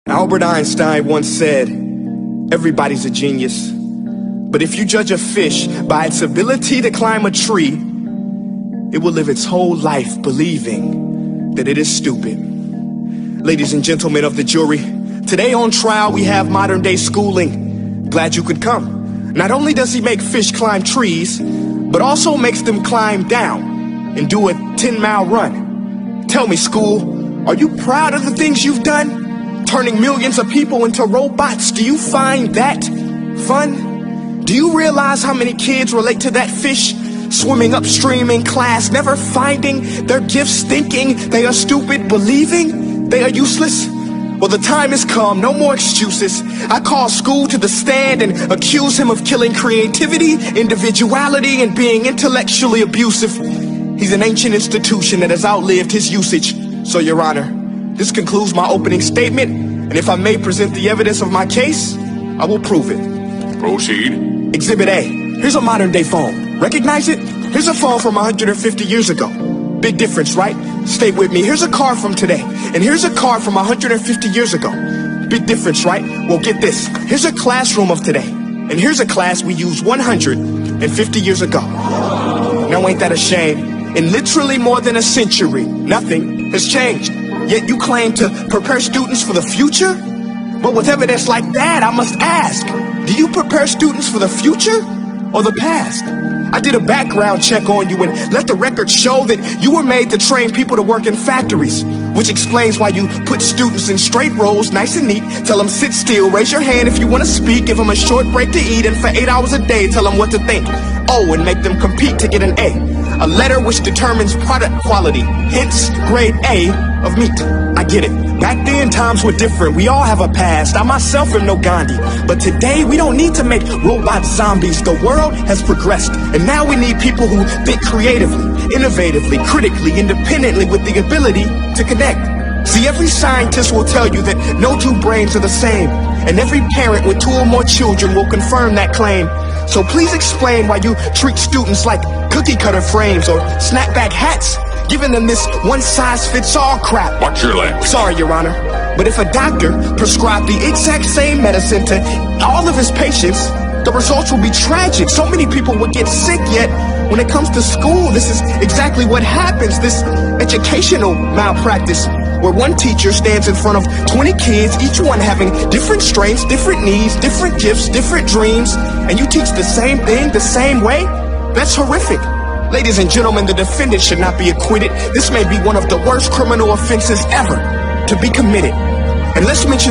Albert Einstein once said, everybody's a genius, but if you judge a fish by its ability to climb a tree, it will live its whole life believing that it is stupid. Ladies and gentlemen of the jury, today on trial we have modern day schooling. Glad you could come. Not only does he make fish climb trees, but also makes them climb down and do a 10-mile run. Tell me, school, are you proud of the things you've done? Turning millions of people into robots, do you find that fun? Do you realize how many kids relate to that fish swimming upstream in class, never finding their gifts, thinking they are stupid, believing they are useless? Well, the time has come, no more excuses. I call school to the stand and accuse him of killing creativity, individuality, and being intellectually abusive. He's an ancient institution that has outlived his usage. So, Your Honor, this concludes my opening statement, and if I may present the evidence of my case, I will prove it. Proceed. Exhibit A. Here's a modern-day phone. Recognize it? Here's a phone from 150 years ago. Big difference, right? Stay with me. Here's a car from today, and here's a car from 150 years ago. Big difference, right? Well, get this. Here's a classroom of today, and here's a class we used 150 years ago. Now, ain't that a shame? In literally more than a century, nothing has changed. Yet you claim to prepare students for the future? But with evidence like that, I must ask, do you prepare students for the future or the past? I did a background check on you and let the record show that you were made to train people to work in factories, which explains why you put students in straight rows, nice and neat, tell them sit still, raise your hand if you want to speak, give them a short break to eat, and for 8 hours a day tell them what to think. Oh, and make them compete to get an A letter which determines product quality, hence grade A of meat. I get it. Back then, times were different. We all have a past. I myself am no Gandhi. But today, we don't need to make robot zombies. The world has progressed. And now we need people who think creatively, innovatively, critically, independently, with the ability to connect. See, every scientist will tell you that no two brains are the same. And every parent with 2 or more children will confirm that claim. So please explain why you treat students like cookie cutter frames or snapback hats, giving them this one-size-fits-all crap. Watch your language. Sorry, Your Honor, but if a doctor prescribed the exact same medicine to all of his patients, the results will be tragic. So many people would get sick, yet when it comes to school, this is exactly what happens, this educational malpractice, where one teacher stands in front of 20 kids, each one having different strengths, different needs, different gifts, different dreams, and you teach the same thing the same way? That's horrific. Ladies and gentlemen, the defendant should not be acquitted. This may be one of the worst criminal offenses ever to be committed. And let's mention